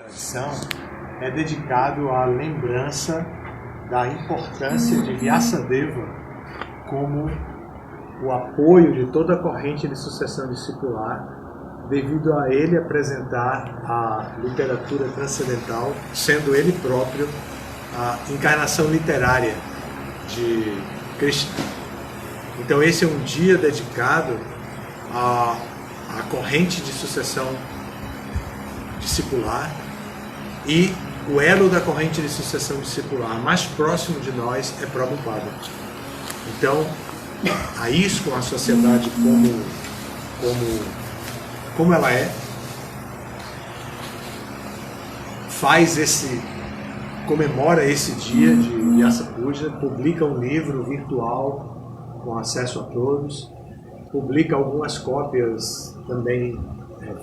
tradição é dedicado à lembrança da importância de Vyasadeva como o apoio de toda a corrente de sucessão discipular, devido a ele apresentar a literatura transcendental, sendo ele próprio a encarnação literária de Krishna. Então esse é um dia dedicado à corrente de sucessão discipular, e o elo da corrente de sucessão discipular mais próximo de nós é Prabhupada. Então, a ISKCON, a sociedade como ela é, comemora esse dia de Vyasa Puja, publica um livro virtual com acesso a todos, publica algumas cópias também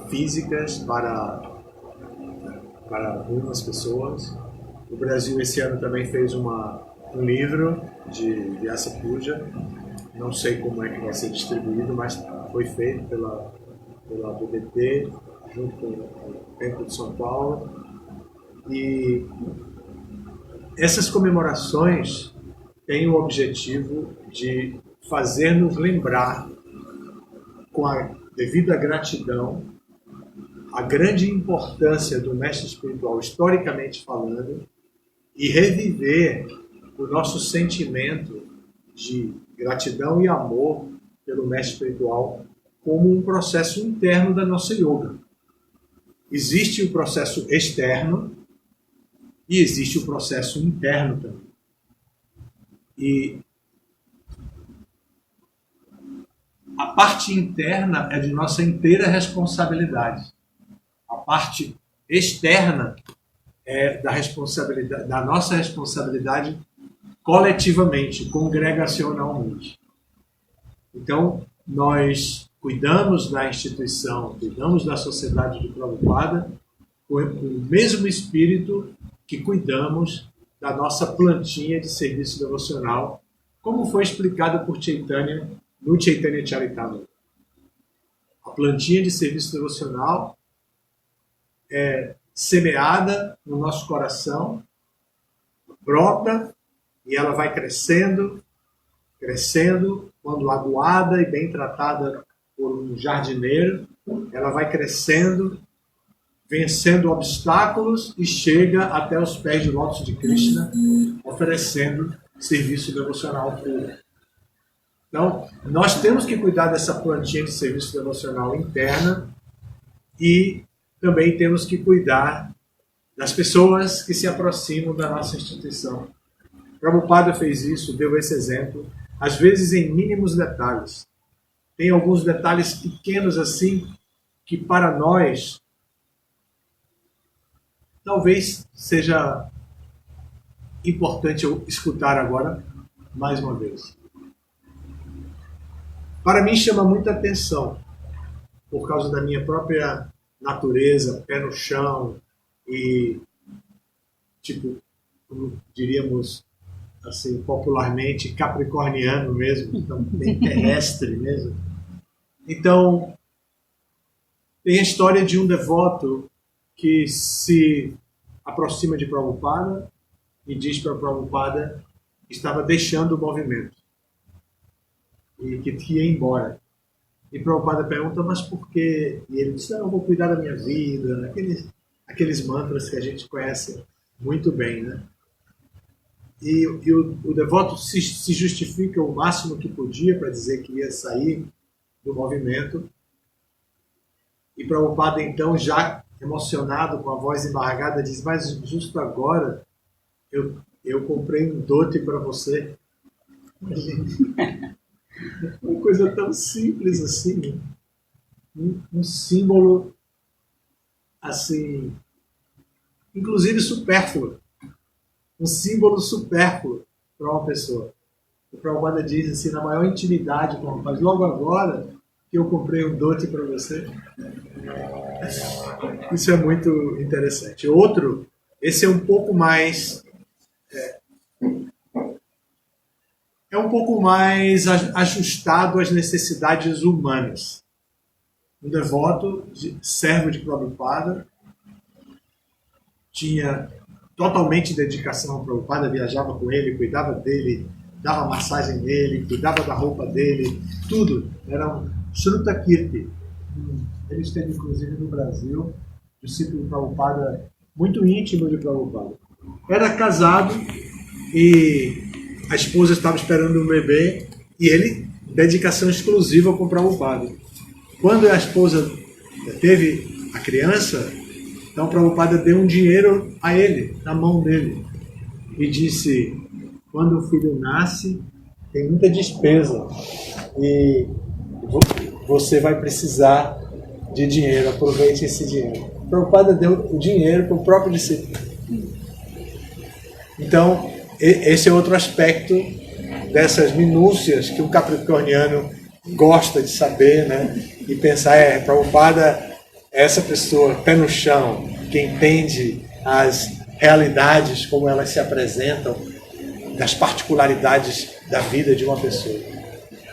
físicas para algumas pessoas. O Brasil esse ano também fez um livro de Vyasa Puja. Não sei como é que vai ser distribuído, mas foi feito pela BBT, junto com o Templo de São Paulo. E essas comemorações têm o objetivo de fazer-nos lembrar, com a devida gratidão, a grande importância do mestre espiritual, historicamente falando, e reviver o nosso sentimento de gratidão e amor pelo mestre espiritual como um processo interno da nossa yoga. Existe o processo externo e existe o processo interno também. E a parte interna é de nossa inteira responsabilidade. A parte externa é da nossa responsabilidade coletivamente, congregacionalmente. Então, nós cuidamos da instituição, cuidamos da sociedade de Prabhupada com o mesmo espírito que cuidamos da nossa plantinha de serviço devocional, como foi explicado por Chaitanya no Chaitanya Charitamrita. A plantinha de serviço devocional é semeada no nosso coração, brota e ela vai crescendo, quando aguada e bem tratada por um jardineiro, ela vai crescendo, vencendo obstáculos e chega até os pés de lótus de Krishna, oferecendo serviço devocional puro. Então, nós temos que cuidar dessa plantinha de serviço devocional interna e também temos que cuidar das pessoas que se aproximam da nossa instituição. Prabhupada fez isso, deu esse exemplo, às vezes em mínimos detalhes. Tem alguns detalhes pequenos assim, que para nós talvez seja importante eu escutar agora mais uma vez. Para mim chama muita atenção, por causa da minha própria natureza, pé no chão e, como diríamos assim, popularmente, capricorniano mesmo, então, bem terrestre mesmo. Então, tem a história de um devoto que se aproxima de Prabhupada e diz para Prabhupada que estava deixando o movimento e que ia embora. E Prabhupada pergunta, mas por quê? E ele diz, não, eu vou cuidar da minha vida, aqueles mantras que a gente conhece muito bem, né? E o devoto se justifica o máximo que podia para dizer que ia sair do movimento. E Prabhupada, então, já emocionado, com a voz embargada, diz, mas justo agora eu comprei um dote para você. Uma coisa tão simples assim, né? Um símbolo assim, inclusive supérfluo. Um símbolo supérfluo para uma pessoa. O Prabhupada diz assim, na maior intimidade, mas logo agora que eu comprei um dote para você. Isso é muito interessante. Outro, esse é um pouco mais um pouco mais ajustado às necessidades humanas. Um devoto, servo de Prabhupada, tinha totalmente dedicação ao Prabhupada, viajava com ele, cuidava dele, dava massagem nele, cuidava da roupa dele, tudo. Era um Shruta Kirti. Ele esteve, inclusive, no Brasil, discípulo do Prabhupada, muito íntimo de Prabhupada. Era casado e a esposa estava esperando um bebê e ele, dedicação exclusiva com o Prabhupada. Quando a esposa teve a criança, então o Prabhupada deu um dinheiro a ele, na mão dele, e disse: quando o filho nasce, tem muita despesa e você vai precisar de dinheiro, aproveite esse dinheiro. O Prabhupada deu o dinheiro para o próprio discípulo. Então, esse é outro aspecto dessas minúcias que um capricorniano gosta de saber, né? E pensar, Prabhupada é essa pessoa, pé no chão, que entende as realidades, como elas se apresentam, das particularidades da vida de uma pessoa.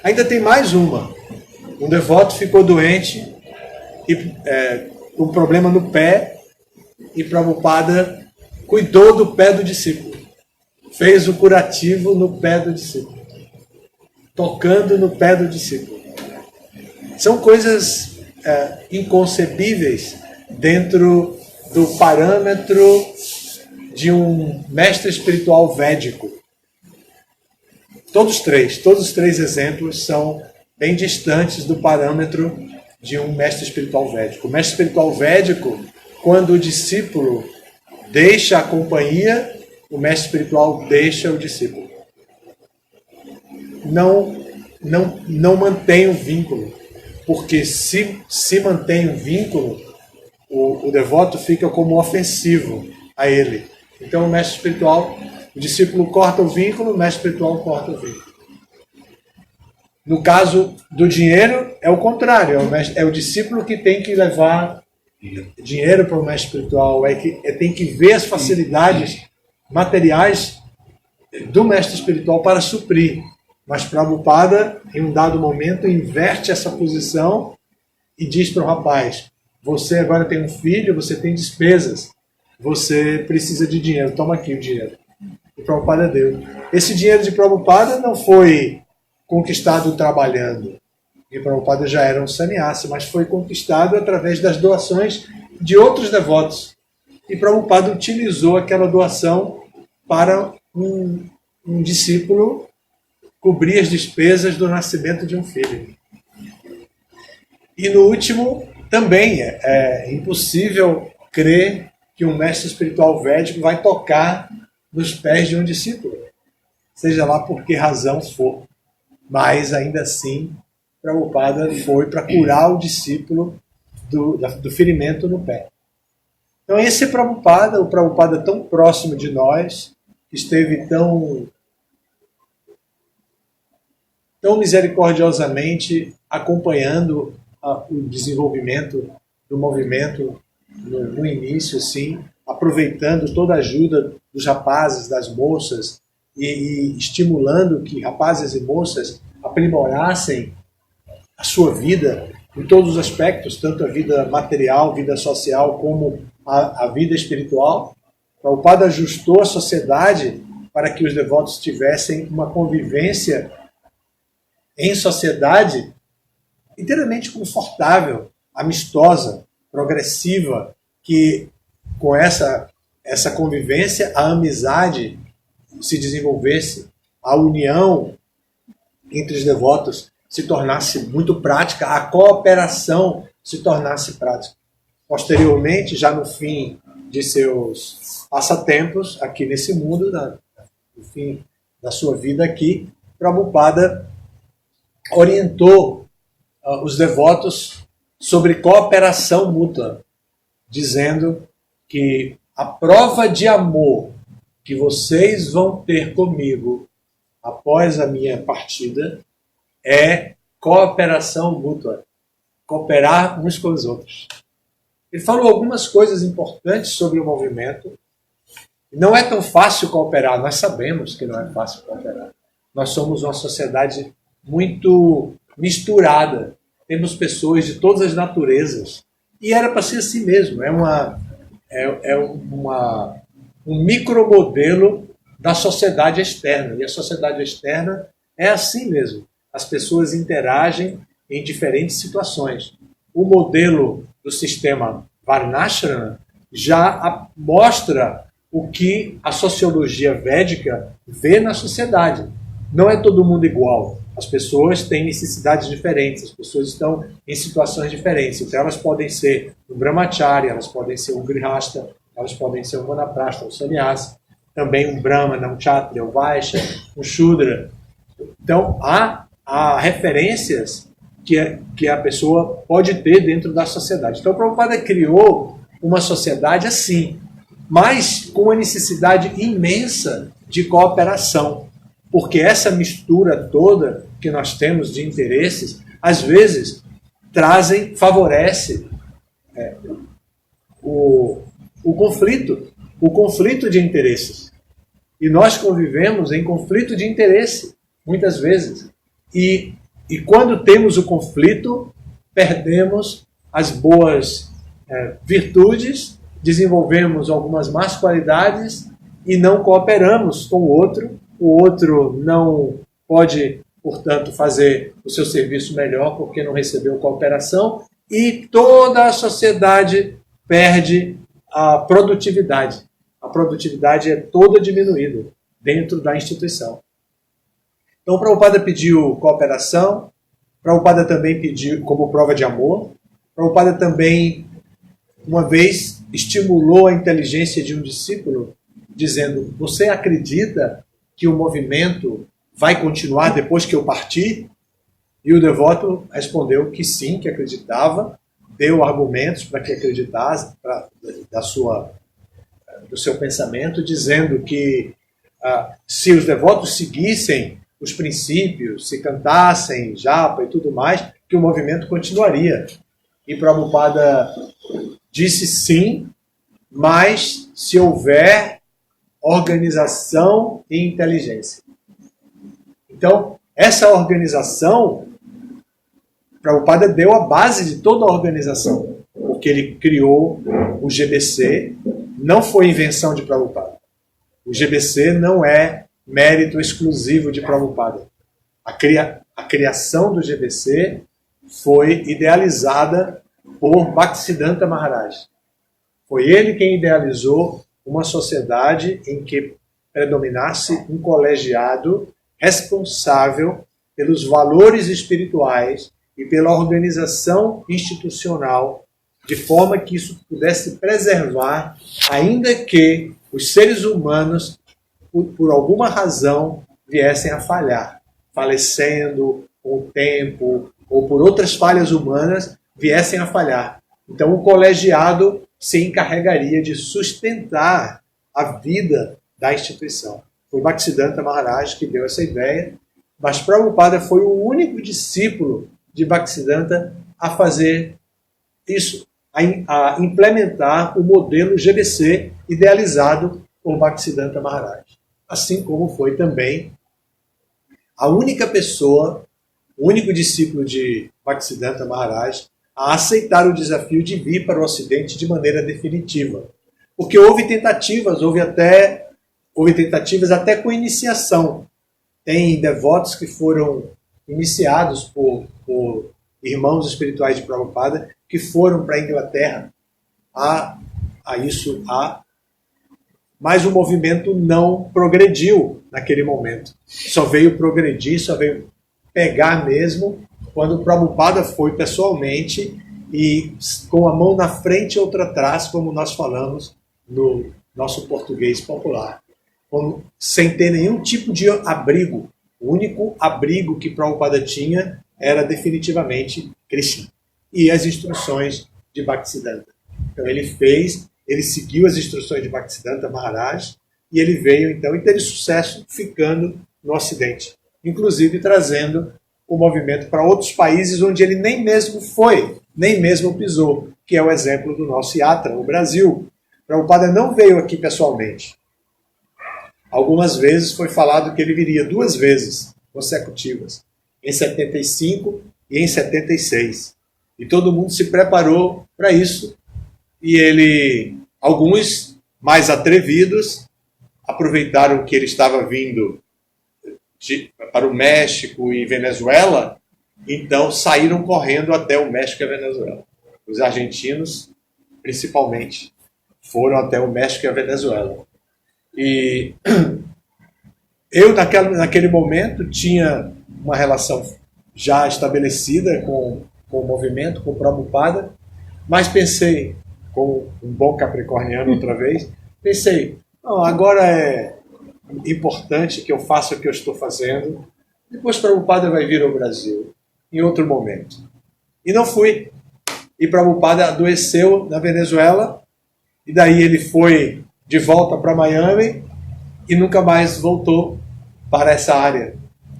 Ainda tem mais uma. Um devoto ficou doente, com um problema no pé, e Prabhupada cuidou do pé do discípulo. Fez o curativo no pé do discípulo. Tocando no pé do discípulo. São coisas inconcebíveis dentro do parâmetro de um mestre espiritual védico. Todos os três exemplos são bem distantes do parâmetro de um mestre espiritual védico. O mestre espiritual védico, quando o discípulo deixa a companhia, o mestre espiritual deixa o discípulo. Não mantém o vínculo, porque se mantém o vínculo, o devoto fica como ofensivo a ele. Então o mestre espiritual, o discípulo corta o vínculo, o mestre espiritual corta o vínculo. No caso do dinheiro, é o contrário, é o discípulo que tem que levar dinheiro para o mestre espiritual, tem que ver as facilidades materiais do mestre espiritual para suprir. Mas Prabhupada, em um dado momento, inverte essa posição e diz para o rapaz: você agora tem um filho, você tem despesas, você precisa de dinheiro, toma aqui o dinheiro. E Prabhupada deu. Esse dinheiro de Prabhupada não foi conquistado trabalhando. E Prabhupada já era um sannyasi, mas foi conquistado através das doações de outros devotos. E Prabhupada utilizou aquela doação para um discípulo cobrir as despesas do nascimento de um filho. E no último, também é impossível crer que um mestre espiritual védico vai tocar nos pés de um discípulo, seja lá por que razão for. Mas, ainda assim, Prabhupada foi para curar o discípulo do ferimento no pé. Então, esse é Prabhupada, o Prabhupada tão próximo de nós, que esteve tão misericordiosamente acompanhando o desenvolvimento do movimento no início, assim, aproveitando toda a ajuda dos rapazes, das moças, e estimulando que rapazes e moças aprimorassem a sua vida em todos os aspectos, tanto a vida material, vida social, como a vida espiritual. Prabhupada ajustou a sociedade para que os devotos tivessem uma convivência em sociedade inteiramente confortável, amistosa, progressiva, que com essa convivência a amizade se desenvolvesse, a união entre os devotos se tornasse muito prática, a cooperação se tornasse prática. Posteriormente, já no fim de seus passatempos aqui nesse mundo, no fim da sua vida aqui, Prabhupada orientou os devotos sobre cooperação mútua, dizendo que a prova de amor que vocês vão ter comigo após a minha partida é cooperação mútua, cooperar uns com os outros. Ele falou algumas coisas importantes sobre o movimento. Não é tão fácil cooperar, nós sabemos que não é fácil cooperar. Nós somos uma sociedade muito misturada, temos pessoas de todas as naturezas, e era para ser assim mesmo, é é um micromodelo da sociedade externa. E a sociedade externa é assim mesmo. As pessoas interagem em diferentes situações. O modelo do sistema Varnashrana já mostra o que a sociologia védica vê na sociedade. Não é todo mundo igual. As pessoas têm necessidades diferentes, as pessoas estão em situações diferentes. Então elas podem ser um brahmachari, elas podem ser um grihasta, elas podem ser um vanaprastha, um sannyasi, também um brahmana, um kshatriya, um vaishya, um shudra. Então há referências que a pessoa pode ter dentro da sociedade. Então, o Prabhupada criou uma sociedade assim, mas com uma necessidade imensa de cooperação, porque essa mistura toda que nós temos de interesses, às vezes, favorece o conflito de interesses. E nós convivemos em conflito de interesse, muitas vezes. E quando temos o conflito, perdemos as boas virtudes, desenvolvemos algumas más qualidades e não cooperamos com o outro não pode, portanto, fazer o seu serviço melhor porque não recebeu cooperação e toda a sociedade perde a produtividade. A produtividade é toda diminuída dentro da instituição. Então, o Prabhupada pediu cooperação, o Prabhupada também pediu como prova de amor, o Prabhupada também, uma vez, estimulou a inteligência de um discípulo, dizendo, você acredita que o movimento vai continuar depois que eu partir? E o devoto respondeu que sim, que acreditava, deu argumentos para que acreditasse, do seu pensamento, dizendo que se os devotos seguissem os princípios, se cantassem japa e tudo mais, que o movimento continuaria. E Prabhupada disse sim, mas se houver organização e inteligência. Então, essa organização, Prabhupada deu a base de toda a organização, porque ele criou o GBC, não foi invenção de Prabhupada. O GBC não é mérito exclusivo de Prabhupada. A criação do GBC foi idealizada por Bhaktisiddhanta Maharaj. Foi ele quem idealizou uma sociedade em que predominasse um colegiado responsável pelos valores espirituais e pela organização institucional, de forma que isso pudesse preservar, ainda que os seres humanos, por alguma razão, viessem a falhar, falecendo com o tempo, ou por outras falhas humanas, viessem a falhar. Então, o colegiado se encarregaria de sustentar a vida da instituição. Foi Bhaktisiddhanta Maharaj que deu essa ideia, mas Prabhupada foi o único discípulo de Bhaktisiddhanta a fazer isso, a implementar o modelo GBC idealizado por Bhaktisiddhanta Maharaj. Assim como foi também a única pessoa, o único discípulo de Bhaktisiddhanta Maharaj a aceitar o desafio de vir para o Ocidente de maneira definitiva. Porque houve tentativas até com iniciação. Tem devotos que foram iniciados por irmãos espirituais de Prabhupada que foram para a Inglaterra. Mas o movimento não progrediu naquele momento. Só veio progredir, só veio pegar mesmo quando o Prabhupada foi pessoalmente e com a mão na frente e outra atrás, como nós falamos no nosso português popular. Sem ter nenhum tipo de abrigo. O único abrigo que Prabhupada tinha era definitivamente Krishna e as instruções de Bhaktisiddhanta. Então ele seguiu as instruções de Bhaktisiddhanta Maharaj e ele veio então e teve sucesso ficando no Ocidente, inclusive trazendo o movimento para outros países onde ele nem mesmo foi, nem mesmo pisou, que é o exemplo do nosso Yatra, o Brasil. Prabhupada não veio aqui pessoalmente. Algumas vezes foi falado que ele viria 2 vezes consecutivas, em 75 e em 76. E todo mundo se preparou para isso. E ele Alguns, mais atrevidos, aproveitaram que ele estava vindo para o México e Venezuela, então saíram correndo até o México e a Venezuela. Os argentinos, principalmente, foram até o México e a Venezuela. E eu, naquele momento, tinha uma relação já estabelecida com o movimento, com o Prabhupada, mas pensei, como um bom capricorniano outra vez, pensei, não, agora é importante que eu faça o que eu estou fazendo, depois Prabhupada vai vir ao Brasil, em outro momento. E não fui. E Prabhupada adoeceu na Venezuela, e daí ele foi de volta para Miami, e nunca mais voltou para essa área.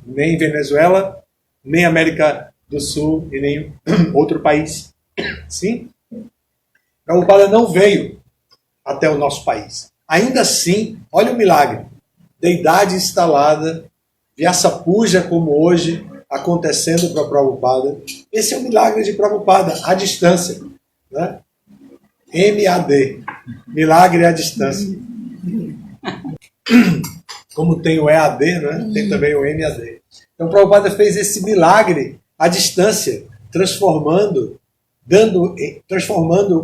Nem Venezuela, nem América do Sul, e nem outro país. Sim? Prabhupada não veio até o nosso país. Ainda assim, olha o milagre. Deidade instalada, Vyasa-puja como hoje, acontecendo para Prabhupada. Esse é o milagre de Prabhupada, à distância. Né? MAD, milagre à distância. Como tem o EAD, né? Tem também o MAD. Então Prabhupada fez esse milagre à distância, transformando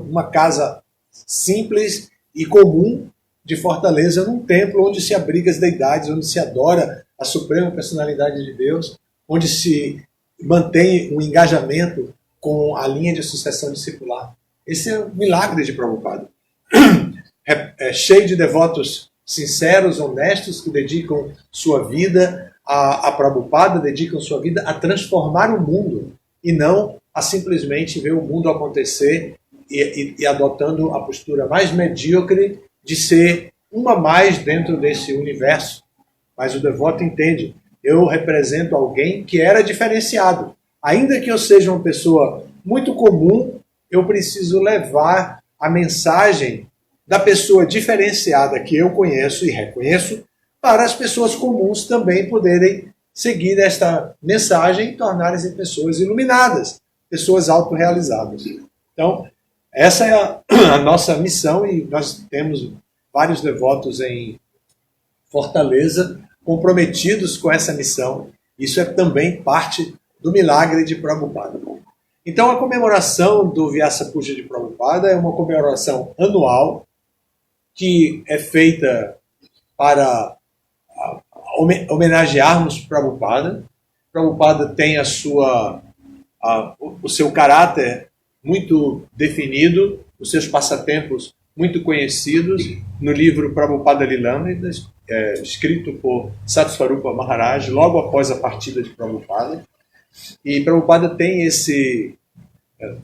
uma casa simples e comum de Fortaleza num templo onde se abriga as deidades, onde se adora a suprema personalidade de Deus, onde se mantém um engajamento com a linha de sucessão discipular. Esse é o milagre de Prabhupada. É cheio de devotos sinceros, honestos, que dedicam sua vida a Prabhupada, dedicam sua vida a transformar o mundo e não a simplesmente ver o mundo acontecer e adotando a postura mais medíocre de ser uma mais dentro desse universo. Mas o devoto entende, eu represento alguém que era diferenciado. Ainda que eu seja uma pessoa muito comum, eu preciso levar a mensagem da pessoa diferenciada que eu conheço e reconheço para as pessoas comuns também poderem seguir esta mensagem e tornarem-se pessoas iluminadas, pessoas autorrealizadas. Então, essa é a nossa missão e nós temos vários devotos em Fortaleza comprometidos com essa missão. Isso é também parte do milagre de Prabhupada. Então, a comemoração do Vyasa-puja de Prabhupada é uma comemoração anual que é feita para homenagearmos Prabhupada. Prabhupada tem o seu caráter muito definido, os seus passatempos muito conhecidos no livro Prabhupada Lilamrita, escrito por Satsvarupa Maharaj logo após a partida de Prabhupada. E Prabhupada tem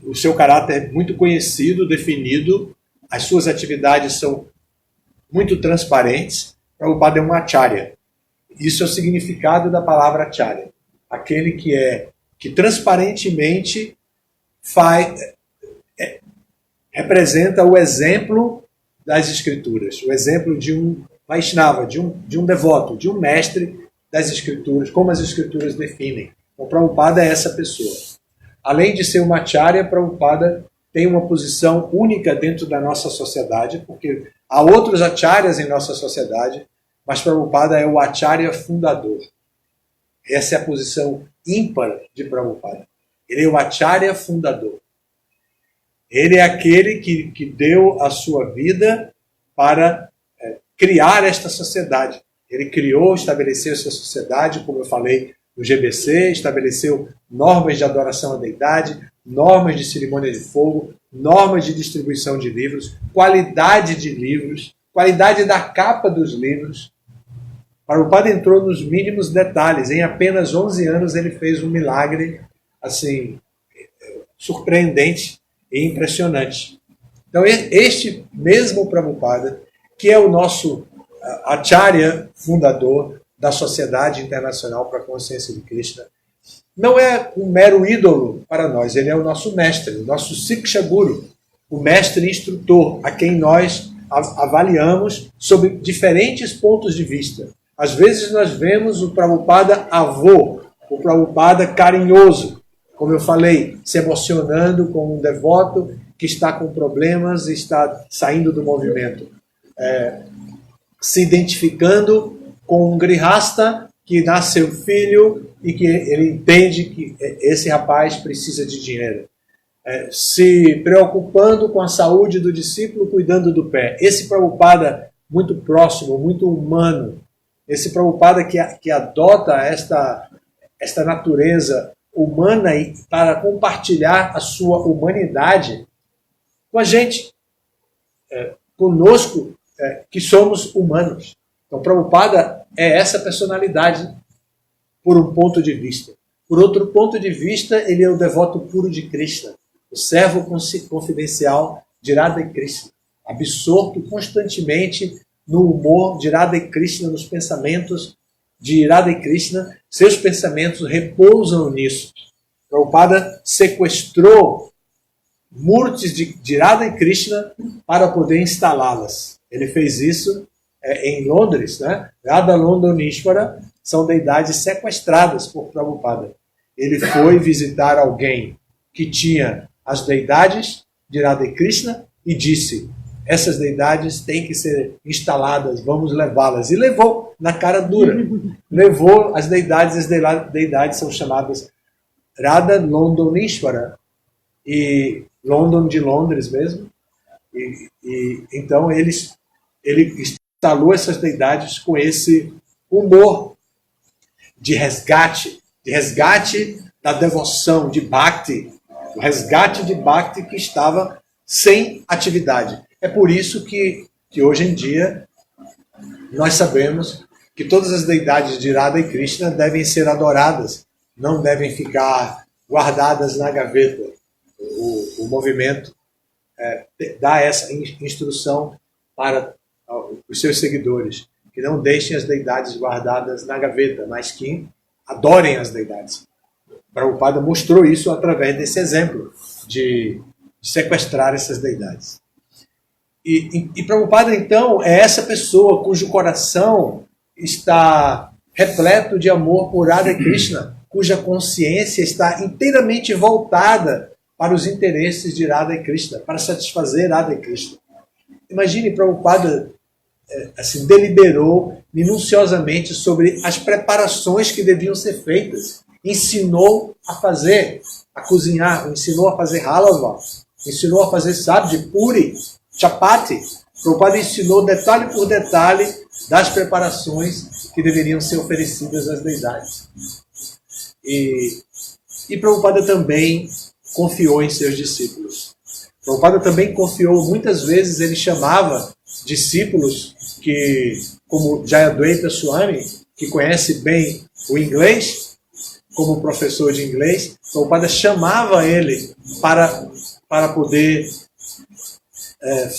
o seu caráter muito conhecido, definido, as suas atividades são muito transparentes. Prabhupada é um acharya. Isso é o significado da palavra acharya. Aquele que transparentemente representa o exemplo das escrituras, o exemplo de um Vaishnava, de um devoto, de um mestre das escrituras, como as escrituras definem. O Prabhupada é essa pessoa. Além de ser uma acharya, Prabhupada tem uma posição única dentro da nossa sociedade, porque há outros acharyas em nossa sociedade, mas Prabhupada é o acharya fundador. Essa é a posição ímpar de Prabhupada. Ele é o acharya fundador. Ele é aquele que deu a sua vida para criar esta sociedade. Ele criou, estabeleceu essa sociedade, como eu falei no GBC, estabeleceu normas de adoração à deidade, normas de cerimônia de fogo, normas de distribuição de livros, qualidade de livros, qualidade da capa dos livros. Prabhupada entrou nos mínimos detalhes. Em apenas 11 anos ele fez um milagre assim surpreendente e impressionante. Então este mesmo Prabhupada, que é o nosso acharya fundador da Sociedade Internacional para a Consciência de Krishna, não é um mero ídolo para nós, ele é o nosso mestre, o nosso Siksha Guru, o mestre instrutor, a quem nós avaliamos sob diferentes pontos de vista. Às vezes nós vemos o Prabhupada avô, o Prabhupada carinhoso, como eu falei, se emocionando com um devoto que está com problemas e está saindo do movimento, se identificando com um grihasta que nasceu filho e que ele entende que esse rapaz precisa de dinheiro. Se preocupando com a saúde do discípulo, cuidando do pé. Esse Prabhupada muito próximo, muito humano, esse Prabhupada que adota esta natureza humana para compartilhar a sua humanidade com a gente, conosco, que somos humanos. Então, Prabhupada é essa personalidade por um ponto de vista. Por outro ponto de vista, ele é o devoto puro de Krishna, o servo confidencial de Radha Krishna, absorto constantemente no humor de Radha Krishna, nos pensamentos de Radha Krishna, seus pensamentos repousam nisso. Prabhupada sequestrou murtis de Radha Krishna para poder instalá-las. Ele fez isso em Londres, né? Radha Londonishvara são deidades sequestradas por Prabhupada. Ele foi visitar alguém que tinha as deidades de Radha Krishna e disse: essas deidades têm que ser instaladas, vamos levá-las. E levou na cara dura. Levou as deidades são chamadas Radha Londonishvara, e London de Londres mesmo. E então ele instalou essas deidades com esse humor de resgate da devoção, de Bhakti, o resgate de Bhakti que estava sem atividade. É por isso que hoje em dia nós sabemos que todas as deidades de Radha e Krishna devem ser adoradas, não devem ficar guardadas na gaveta. O movimento dá essa instrução para os seus seguidores, que não deixem as deidades guardadas na gaveta, mas que adorem as deidades. Prabhupada mostrou isso através desse exemplo de sequestrar essas deidades. E Prabhupada, então, é essa pessoa cujo coração está repleto de amor por Radha Krishna, cuja consciência está inteiramente voltada para os interesses de Radha Krishna, para satisfazer Radha Krishna. Imagine, Prabhupada assim, deliberou minuciosamente sobre as preparações que deviam ser feitas. Ensinou a cozinhar, ensinou a fazer halava, ensinou a fazer sabji, puri, chapati. Prabhupada ensinou detalhe por detalhe das preparações que deveriam ser oferecidas às deidades. E Prabhupada também confiou em seus discípulos. Prabhupada também confiou, muitas vezes ele chamava discípulos como Jayadvaita Swami, que conhece bem o inglês, como professor de inglês. Prabhupada chamava ele para poder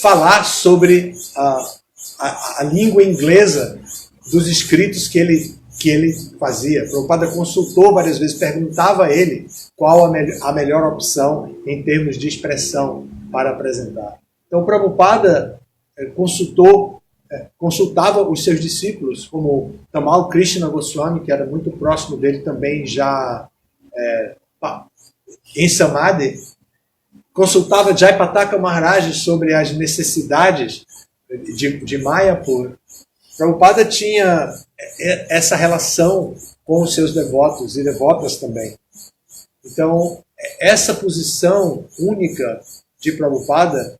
falar sobre a língua inglesa dos escritos que ele fazia. Prabhupada consultou várias vezes, perguntava a ele qual a melhor opção em termos de expressão para apresentar. Então, Prabhupada consultava os seus discípulos, como Tamal Krishna Goswami, que era muito próximo dele também, já em Samadhi. Consultava Jayapataka Maharaj sobre as necessidades de Mayapur. Prabhupada tinha essa relação com os seus devotos e devotas também. Então, essa posição única de Prabhupada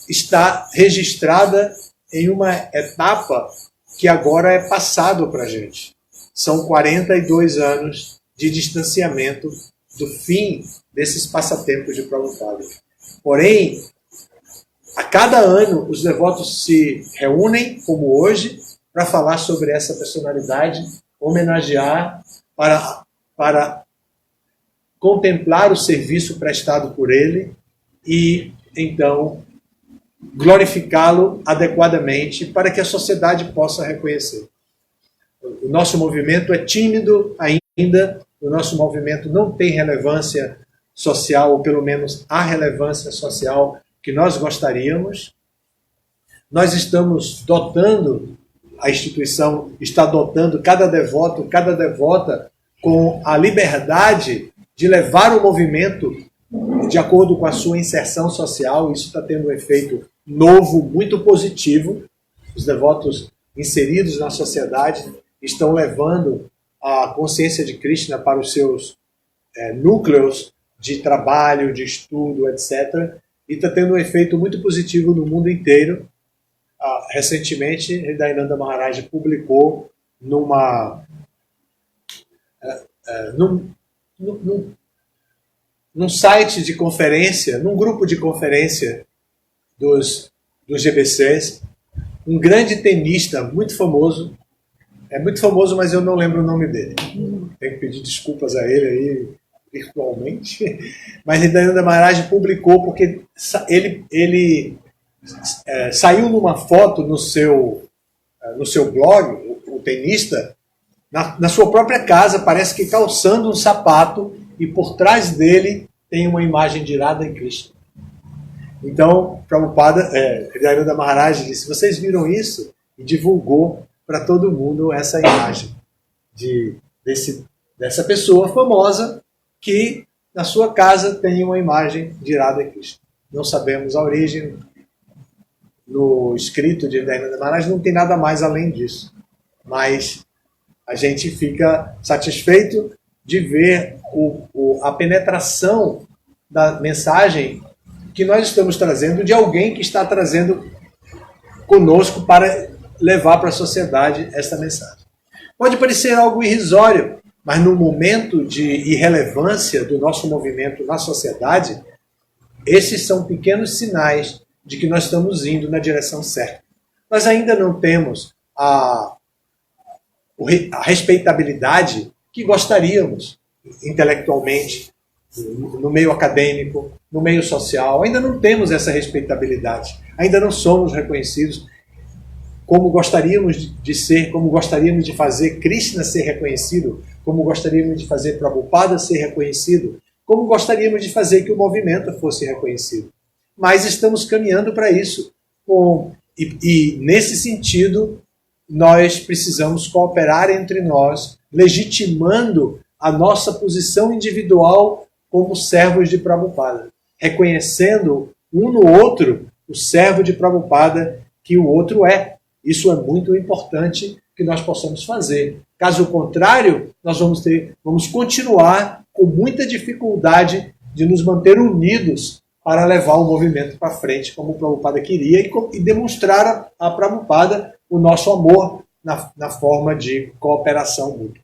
está registrada em uma etapa que agora é passado para a gente. São 42 anos de distanciamento do fim desses passatempos de Prabhupada. Porém, a cada ano, os devotos se reúnem, como hoje, para falar sobre essa personalidade, homenagear, para contemplar o serviço prestado por ele e, então, glorificá-lo adequadamente para que a sociedade possa reconhecer. O nosso movimento é tímido ainda, o nosso movimento não tem relevância social, ou pelo menos a relevância social que nós gostaríamos. Nós estamos dotando, a instituição está dotando cada devoto, cada devota com a liberdade de levar o movimento de acordo com a sua inserção social. Isso está tendo um efeito novo, muito positivo. Os devotos inseridos na sociedade estão levando a consciência de Krishna para os seus núcleos de trabalho, de estudo, etc. E está tendo um efeito muito positivo no mundo inteiro. Recentemente, Hridayananda Maharaj publicou num site de conferência, num grupo de conferência dos GBCs, um grande tenista muito famoso. É muito famoso, mas eu não lembro o nome dele. Tenho que pedir desculpas a ele aí virtualmente. Mas Hridayananda Maharaj publicou porque ele saiu numa foto no seu blog, o tenista, na sua própria casa, parece que calçando um sapato, e por trás dele tem uma imagem de Radha e Krishna. Então, Prabhupada, Hridayananda Maharaj disse: vocês viram isso? E divulgou para todo mundo essa imagem dessa pessoa famosa que na sua casa tem uma imagem de Radha e Krishna. Não sabemos a origem. No escrito de Hridayananda Maharaj não tem nada mais além disso. Mas a gente fica satisfeito de ver a penetração da mensagem que nós estamos trazendo, de alguém que está trazendo conosco para levar para a sociedade esta mensagem. Pode parecer algo irrisório, mas no momento de irrelevância do nosso movimento na sociedade, esses são pequenos sinais de que nós estamos indo na direção certa. Nós ainda não temos a respeitabilidade que gostaríamos intelectualmente, no meio acadêmico, no meio social. Ainda não temos essa respeitabilidade. Ainda não somos reconhecidos como gostaríamos de ser, como gostaríamos de fazer Krishna ser reconhecido, como gostaríamos de fazer Prabhupada ser reconhecido, como gostaríamos de fazer que o movimento fosse reconhecido. Mas estamos caminhando para isso. E nesse sentido, nós precisamos cooperar entre nós, legitimando a nossa posição individual como servos de Prabhupada, reconhecendo um no outro o servo de Prabhupada que o outro é. Isso é muito importante que nós possamos fazer. Caso contrário, nós vamos continuar com muita dificuldade de nos manter unidos para levar o movimento para frente, como o Prabhupada queria, e demonstrar a Prabhupada o nosso amor na forma de cooperação mútua.